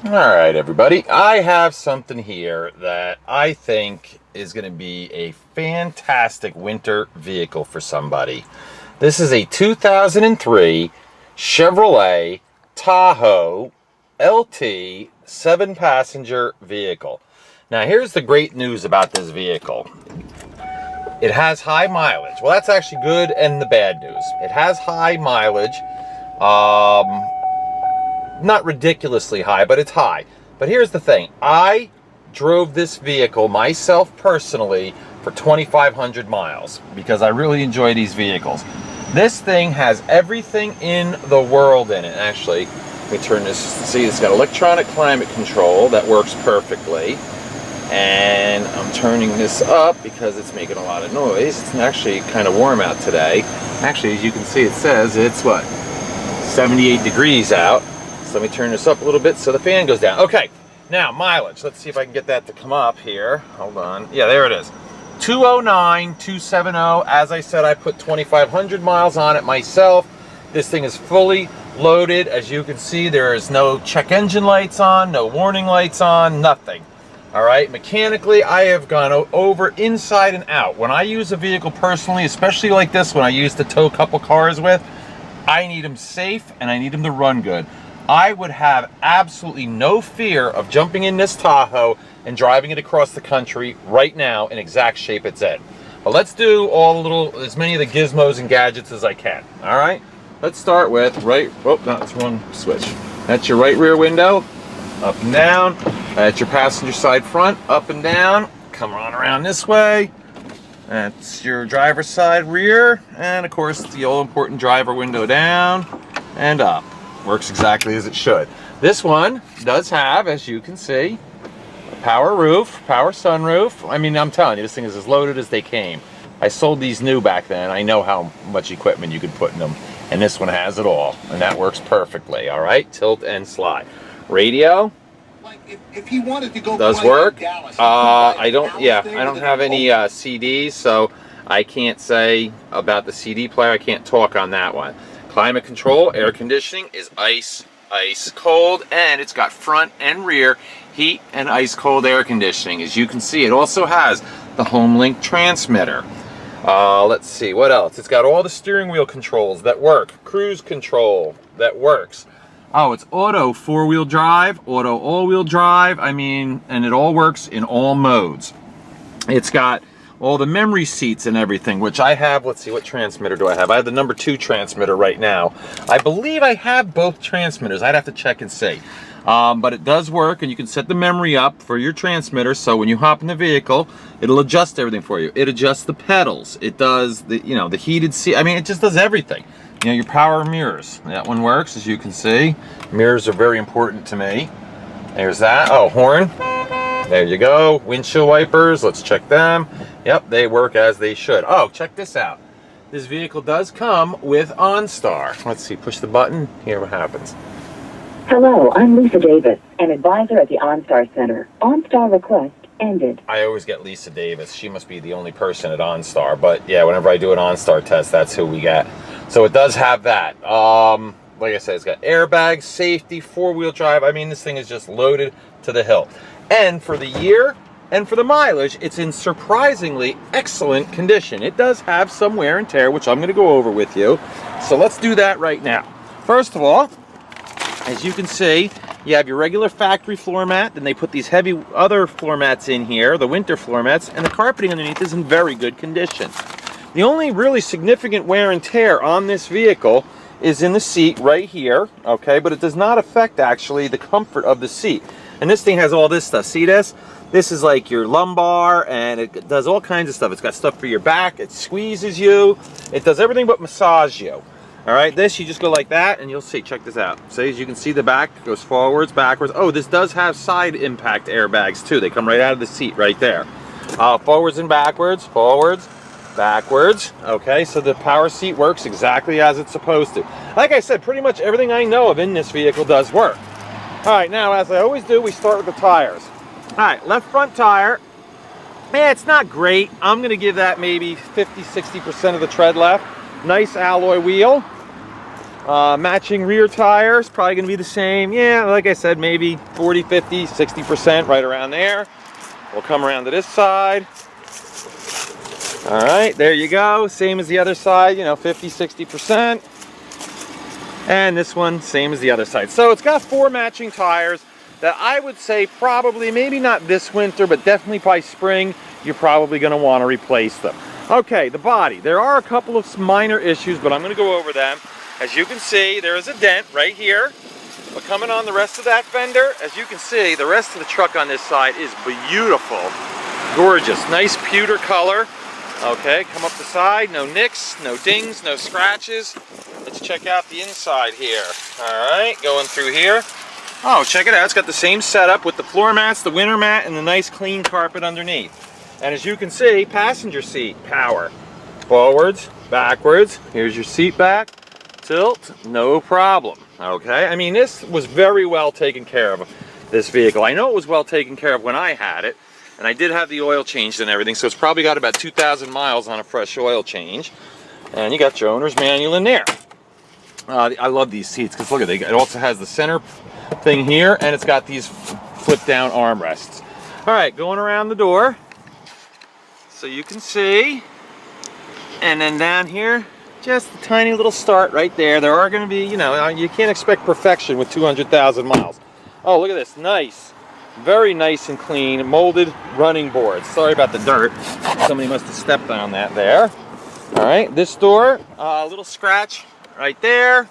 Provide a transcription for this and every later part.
All right, everybody. I have something here that I think is going to be a fantastic winter vehicle for somebody. This is a 2003 Chevrolet Tahoe LT 7-passenger vehicle. Now, here's the great news about this vehicle. It has high mileage. Well, that's actually good and the bad news. It has high mileage. Not ridiculously high, but it's high. But here's the thing. I drove this vehicle myself personally for 2,500 miles because I really enjoy these vehicles. This thing has everything in the world in it. Actually, let me turn this. See, it's got electronic climate control that works perfectly. And I'm turning this up because it's making a lot of noise. It's actually kind of warm out today. Actually, as you can see, it says it's what? 78 degrees out. So let me turn this up a little bit so the fan goes down. Okay, now mileage. Let's see if I can get that to come up here. Hold on. Yeah, there it is. 209, 270. As I said, I put 2,500 miles on it myself. This thing is fully loaded. As you can see, there is no check engine lights on, no warning lights on, nothing. All right, mechanically, I have gone over inside and out. When I use a vehicle personally, especially like this one I use to tow a couple cars with, I need them safe and I need them to run good. I would have absolutely no fear of jumping in this Tahoe and driving it across the country right now in exact shape it's in. But let's do as many of the gizmos and gadgets as I can. All right, let's start with that's one switch. That's your right rear window, up and down. That's your passenger side front, up and down. Come on around this way. That's your driver's side rear. And of course, the all important driver window down and up. Works exactly as it should. This one does have, as you can see, a power roof, power sunroof. I mean, I'm telling you, this thing is as loaded as they came. I sold these new back then. I know how much equipment you could put in them. And this one has it all. And that works perfectly, all right? Tilt and slide. Radio. If he wanted to go does work. I don't have any CDs, so I can't say about the CD player. I can't talk on that one. Climate control, air conditioning is ice cold, and it's got front and rear heat and ice cold air conditioning. As you can see, it also has the HomeLink transmitter. Let's see, what else? It's got all the steering wheel controls that work, cruise control that works. Oh, it's auto 4-wheel drive, auto all-wheel drive. I mean, and it all works in all modes. It's got all the memory seats and everything, which I have. Let's see, what transmitter do I have? I have the number 2 transmitter right now. I believe I have both transmitters. I'd have to check and see. But it does work, and you can set the memory up for your transmitter, so when you hop in the vehicle, it'll adjust everything for you. It adjusts the pedals. It does the heated seat. I mean, it just does everything. Your power mirrors. That one works, as you can see. Mirrors are very important to me. There's that. Oh, horn. There you go. Windshield wipers. Let's check them. Yep, they work as they should. Oh, check this out. This vehicle does come with OnStar. Let's see. Push the button. Here, what happens? Hello, I'm Lisa Davis, an advisor at the OnStar Center. OnStar request ended. I always get Lisa Davis. She must be the only person at OnStar. But yeah, whenever I do an OnStar test, that's who we get. So it does have that. Like I said, it's got airbags, safety, 4-wheel drive. I mean, this thing is just loaded to the hilt. And for the year and for the mileage, it's in surprisingly excellent condition. It does have some wear and tear, which I'm going to go over with you. So let's do that right now. First of all, as you can see, you have your regular factory floor mat. Then they put these heavy other floor mats in here, the winter floor mats, and the carpeting underneath is in very good condition. The only really significant wear and tear on this vehicle is in the seat right here, okay? But it does not affect, actually, the comfort of the seat. And this thing has all this stuff. See this? This is like your lumbar, and it does all kinds of stuff. It's got stuff for your back. It squeezes you. It does everything but massage you. All right, this, you just go like that, and you'll see. Check this out. See, as you can see, the back goes forwards, backwards. Oh, this does have side impact airbags, too. They come right out of the seat right there. Forwards and backwards, forwards, backwards. Okay, so the power seat works exactly as it's supposed to. Like I said, pretty much everything I know of in this vehicle does work. All right, now, as I always do, we start with the tires. All right, left front tire. Yeah, it's not great. I'm going to give that maybe 50-60% of the tread left. Nice alloy wheel. Matching rear tires, probably going to be the same. Yeah, like I said, maybe 40, 50, 60%, right around there. We'll come around to this side. All right, there you go. Same as the other side, you know, 50, 60%. And this one, same as the other side. So it's got 4 matching tires that I would say probably, maybe not this winter, but definitely by spring, you're probably going to want to replace them. Okay, the body. There are a couple of minor issues, but I'm going to go over them. As you can see, there is a dent right here. But coming on the rest of that fender, as you can see, the rest of the truck on this side is beautiful. Gorgeous. Nice pewter color. Okay, come up the side. No nicks, no dings, no scratches. Let's check out the inside here. All right, going through here. Oh, check it out. It's got the same setup with the floor mats, the winter mat, and the nice clean carpet underneath. And as you can see, passenger seat power. Forwards, backwards. Here's your seat back. Tilt, no problem. Okay, I mean, this was very well taken care of, this vehicle. I know it was well taken care of when I had it, and I did have the oil changed and everything, so it's probably got about 2,000 miles on a fresh oil change. And you got your owner's manual in there. I love these seats because look at it. It also has the center thing here, and it's got these flip down armrests. All right, going around the door, so you can see, and then down here, just a tiny little start right there. There are going to be, you know, you can't expect perfection with 200,000 miles. Oh, look at this. Nice. Very nice and clean. Molded running boards. Sorry about the dirt. Somebody must have stepped on that there. All right. This door, a little scratch right there.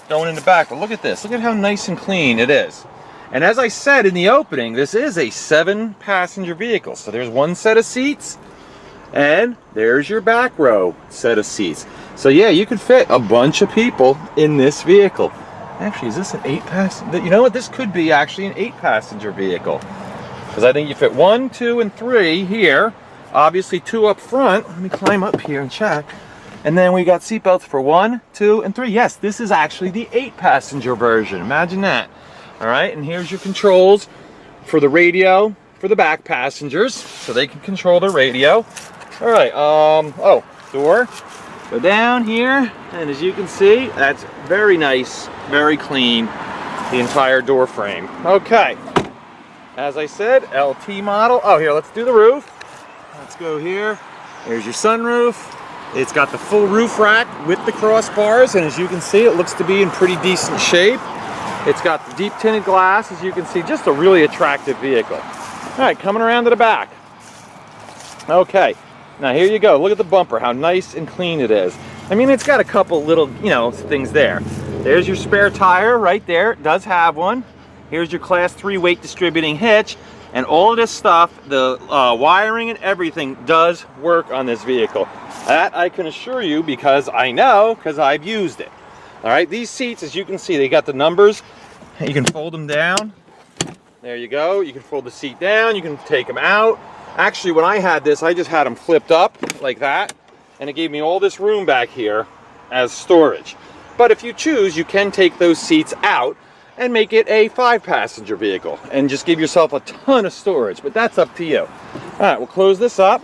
Going in the back. But look at this. Look at how nice and clean it is. And as I said in the opening, this is a 7-passenger vehicle. So there's one set of seats. And there's your back row set of seats. So yeah, you could fit a bunch of people in this vehicle. Actually, is this an 8-passenger? You know what? This could be actually an 8-passenger vehicle. Because I think you fit 1, 2, and 3 here. Obviously 2 up front. Let me climb up here and check. And then we got seatbelts for 1, 2, and 3. Yes, this is actually the 8-passenger version. Imagine that. All right, and here's your controls for the radio for the back passengers, so they can control the radio. All right, oh, door. Go down here, and as you can see, that's very nice, very clean, the entire door frame. Okay, as I said, LT model. Oh, here, let's do the roof. Let's go here. Here's your sunroof. It's got the full roof rack with the crossbars, and as you can see, it looks to be in pretty decent shape. It's got the deep tinted glass, as you can see, just a really attractive vehicle. All right, coming around to the back. Okay. Now here you go, look at the bumper, how nice and clean it is. I mean, it's got a couple little, you know, things there. There's your spare tire right there, it does have one. Here's your class 3 weight distributing hitch. And all of this stuff, the wiring and everything does work on this vehicle. That I can assure you because I know, because I've used it. All right, these seats, as you can see, they got the numbers. You can fold them down. There you go, you can fold the seat down, you can take them out. Actually, when I had this, I just had them flipped up like that, and it gave me all this room back here as storage. But if you choose, you can take those seats out and make it a 5-passenger vehicle and just give yourself a ton of storage, but that's up to you. All right, we'll close this up.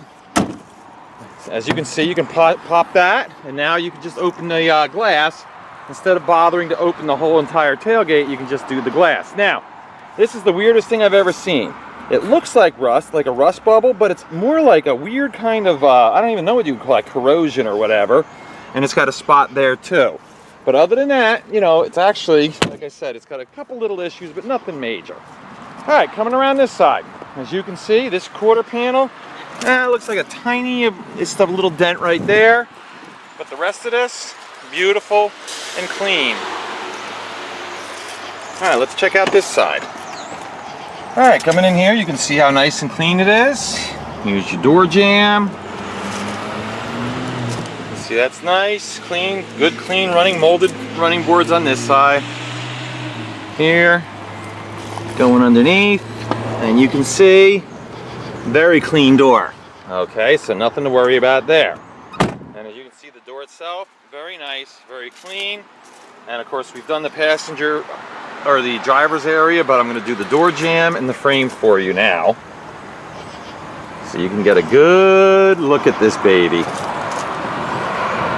As you can see, you can pop that, and now you can just open the glass. Instead of bothering to open the whole entire tailgate, you can just do the glass. Now, this is the weirdest thing I've ever seen. It looks like rust, like a rust bubble, but it's more like a weird kind of, I don't even know what you would call it, corrosion or whatever. And it's got a spot there too. But other than that, you know, it's actually, like I said, it's got a couple little issues, but nothing major. All right, coming around this side. As you can see, this quarter panel, it looks like a tiny, it's a little dent right there. But the rest of this, beautiful and clean. All right, let's check out this side. All right, coming in here, you can see how nice and clean it is. Here's your door jamb. See, that's nice, clean, good, clean running, molded running boards on this side. Here, going underneath, and you can see, very clean door. Okay, so nothing to worry about there. And as you can see, the door itself, very nice, very clean. And of course, we've done the passenger or the driver's area, but I'm going to do the door jamb and the frame for you now, so you can get a good look at this baby.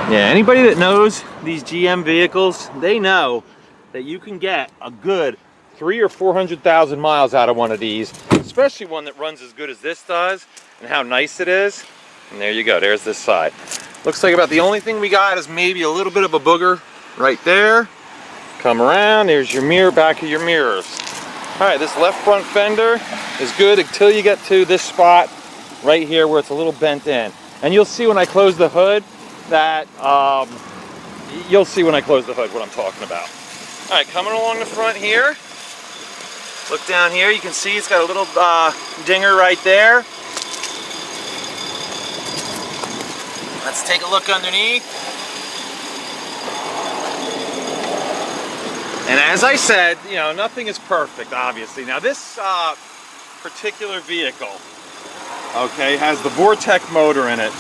Yeah, anybody that knows these GM vehicles, they know that you can get a good 300,000 or 400,000 miles out of one of these, especially one that runs as good as this does, and how nice it is. And there you go, there's this side. Looks like about the only thing we got is maybe a little bit of a booger right there. Come around, there's your mirror, back of your mirrors. All right, this left front fender is good until you get to this spot right here where it's a little bent in. And you'll see when I close the hood that, you'll see when I close the hood what I'm talking about. All right, coming along the front here, look down here, you can see it's got a little dinger right there. Let's take a look underneath. And as I said, you know, nothing is perfect, obviously. Now this particular vehicle, okay, has the Vortec motor in it.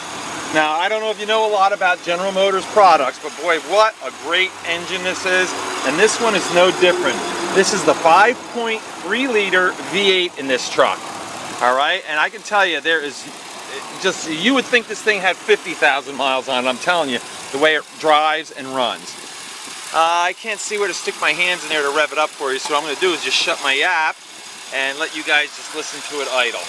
Now, I don't know if you know a lot about General Motors products, but boy, what a great engine this is. And this one is no different. This is the 5.3 liter V8 in this truck. All right, and I can tell you, there is just, you would think this thing had 50,000 miles on it. I'm telling you, the way it drives and runs. I can't see where to stick my hands in there to rev it up for you, so what I'm going to do is just shut my app and let you guys just listen to it idle.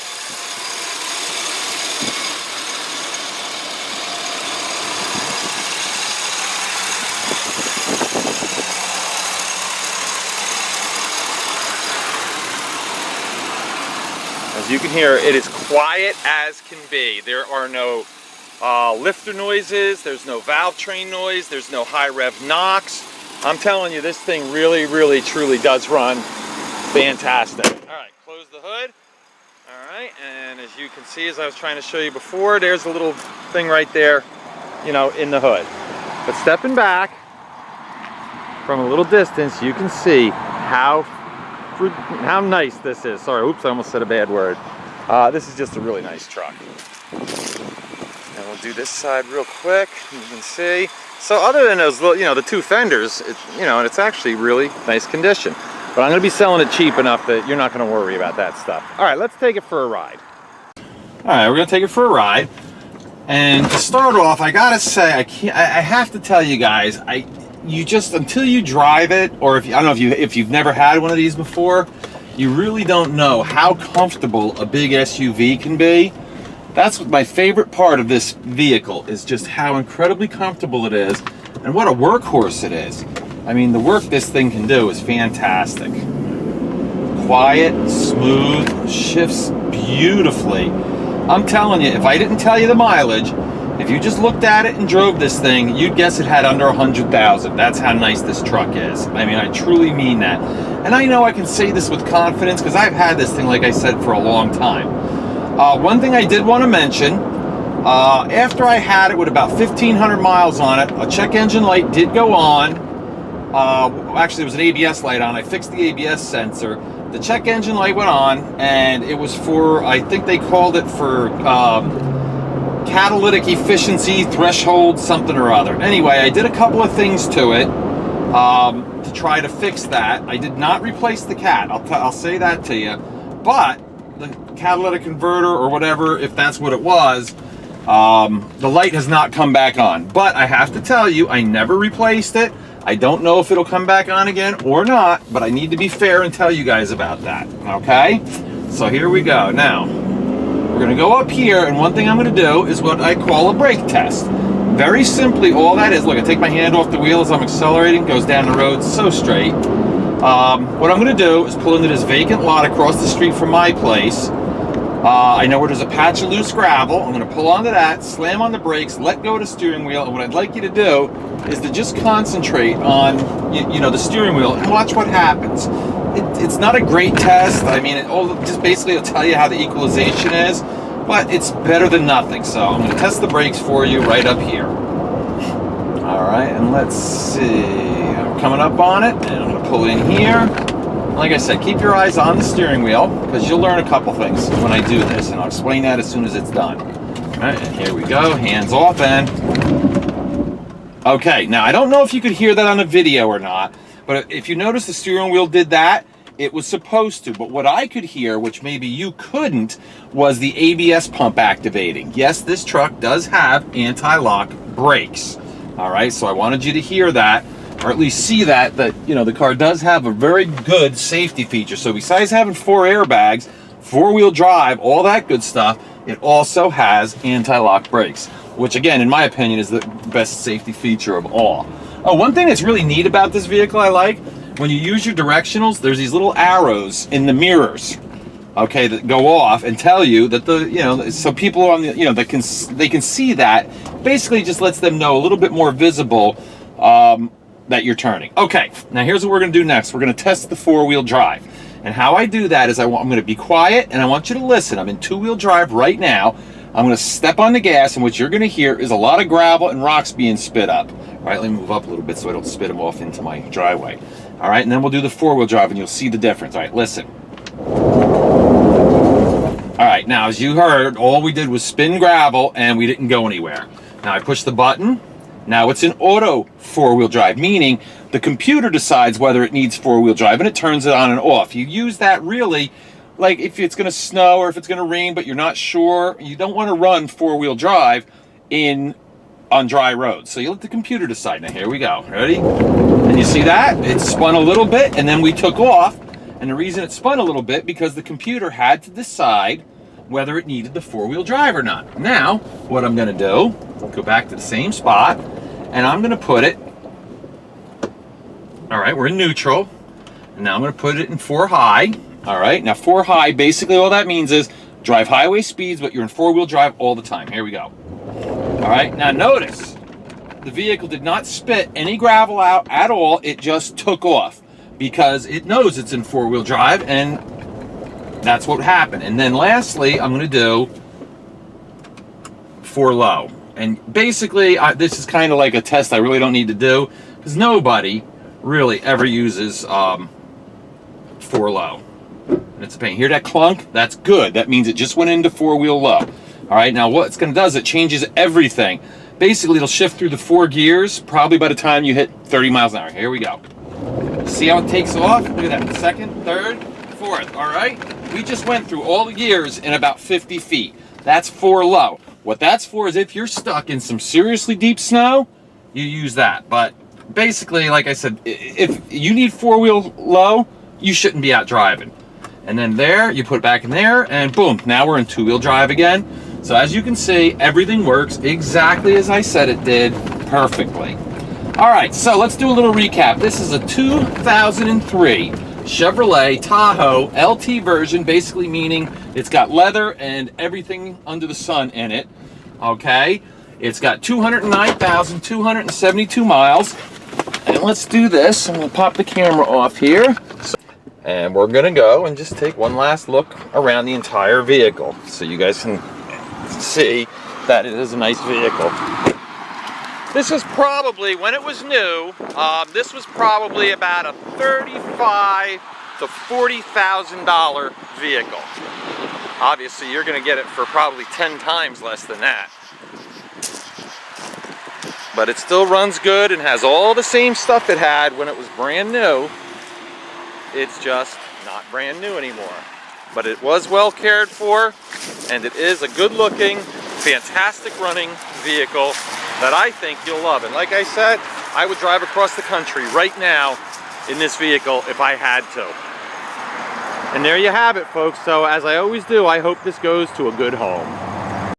As you can hear, it is quiet as can be. There are no lifter noises, there's no valve train noise, there's no high rev knocks. I'm telling you, this thing really, really, truly does run fantastic. All right, close the hood. All right, and as you can see, as I was trying to show you before, there's a little thing right there, you know, in the hood. But stepping back from a little distance, you can see how nice this is. Sorry, oops, I almost said a bad word. This is just a really nice truck. And we'll do this side real quick. You can see. So other than those, you know, the two fenders, you know, and it's actually really nice condition. But I'm going to be selling it cheap enough that you're not going to worry about that stuff. All right, let's take it for a ride. All right, we're going to take it for a ride. And to start off, I got to say, I have to tell you guys, you just, until you drive it, or if I don't know if you've never had one of these before, you really don't know how comfortable a big SUV can be. That's what my favorite part of this vehicle is, just how incredibly comfortable it is and what a workhorse it is. I mean, the work this thing can do is fantastic. Quiet, smooth, shifts beautifully. I'm telling you, if I didn't tell you the mileage, if you just looked at it and drove this thing, you'd guess it had under 100,000. That's how nice this truck is. I mean, I truly mean that. And I know I can say this with confidence because I've had this thing, like I said, for a long time. One thing I did want to mention, after I had it with about 1,500 miles on it, a check engine light did go on. Actually, there was an ABS light on. I fixed the ABS sensor. The check engine light went on, and it was for, I think they called it for catalytic efficiency threshold something or other. Anyway, I did a couple of things to it to try to fix that. I did not replace the cat. I'll say that to you. But the catalytic converter or whatever, if that's what it was, the light has not come back on. But I have to tell you, I never replaced it. I don't know if it'll come back on again or not, but I need to be fair and tell you guys about that, okay? So here we go. Now, we're gonna go up here, and one thing I'm gonna do is what I call a brake test. Very simply, all that is, look, I take my hand off the wheel as I'm accelerating, goes down the road so straight. What I'm gonna do is pull into this vacant lot across the street from my place. I know where there's a patch of loose gravel. I'm going to pull onto that, slam on the brakes, let go of the steering wheel, and what I'd like you to do is to just concentrate on, you know, the steering wheel and watch what happens. It's not a great test. I mean, just basically it'll tell you how the equalization is, but it's better than nothing. So I'm going to test the brakes for you right up here. All right, and let's see. I'm coming up on it, and I'm going to pull in here. Like I said, keep your eyes on the steering wheel because you'll learn a couple things when I do this, and I'll explain that as soon as it's done. All right, and here we go, hands off and... Okay, now I don't know if you could hear that on the video or not, but if you notice the steering wheel did that, it was supposed to. But what I could hear, which maybe you couldn't, was the ABS pump activating. Yes, this truck does have anti-lock brakes. All right, so I wanted you to hear that, or at least see that, you know, the car does have a very good safety feature. So besides having 4 airbags, 4-wheel drive, all that good stuff, it also has anti-lock brakes, which again, in my opinion, is the best safety feature of all. Oh, one thing that's really neat about this vehicle I like, when you use your directionals, there's these little arrows in the mirrors, okay, that go off and tell you that so people on the, they can see that. Basically just lets them know a little bit more visible that you're turning. Okay, now here's what we're gonna do next. We're gonna test the 4-wheel drive. And how I do that is I'm gonna be quiet and I want you to listen. I'm in 2-wheel drive right now. I'm gonna step on the gas, and what you're gonna hear is a lot of gravel and rocks being spit up. All right, let me move up a little bit so I don't spit them off into my driveway. All right, and then we'll do the 4-wheel drive and you'll see the difference. All right, listen. All right, now as you heard, all we did was spin gravel and we didn't go anywhere. Now I push the button. Now it's an auto 4-wheel drive, meaning the computer decides whether it needs 4-wheel drive and it turns it on and off. You use that really like if it's gonna snow or if it's gonna rain, but you're not sure. You don't wanna run 4-wheel drive on dry roads. So you let the computer decide. Now here we go, ready? And you see that? It spun a little bit and then we took off. And the reason it spun a little bit because the computer had to decide whether it needed the 4-wheel drive or not. Now, what I'm gonna do, go back to the same spot, and I'm gonna put it, all right, we're in neutral, and now I'm gonna put it in 4 high. All right, now 4 high, basically all that means is drive highway speeds, but you're in 4-wheel drive all the time. Here we go. All right, now notice, the vehicle did not spit any gravel out at all, it just took off because it knows it's in 4-wheel drive, and that's what happened. And then lastly, I'm gonna do 4 low. And basically, this is kind of like a test I really don't need to do because nobody really ever uses 4 low. And it's a pain. Hear that clunk? That's good. That means it just went into 4-wheel low. All right, now what it's gonna do is it changes everything. Basically, it'll shift through the 4 gears probably by the time you hit 30 miles an hour. Here we go. See how it takes off? Look at that, 2nd, 3rd, 4th, all right? We just went through all the gears in about 50 feet. That's 4 low. What that's for is if you're stuck in some seriously deep snow, you use that. But basically, like I said, if you need 4-wheel low, you shouldn't be out driving. And then there, you put it back in there, and boom, now we're in 2-wheel drive again. So as you can see, everything works exactly as I said it did, perfectly. All right, so let's do a little recap. This is a 2003 Chevrolet Tahoe LT version, basically meaning it's got leather and everything under the sun in it, okay? It's got 209,272 miles. And let's do this. I'm gonna pop the camera off here. And we're gonna go and just take one last look around the entire vehicle so you guys can see that it is a nice vehicle. This is probably, when it was new, this was probably about a $35,000 to $40,000 vehicle. Obviously, you're gonna get it for probably 10 times less than that. But it still runs good and has all the same stuff it had when it was brand new. It's just not brand new anymore. But it was well cared for, and it is a good looking, fantastic running vehicle that I think you'll love. And like I said, I would drive across the country right now in this vehicle if I had to. And there you have it, folks. So as I always do, I hope this goes to a good home.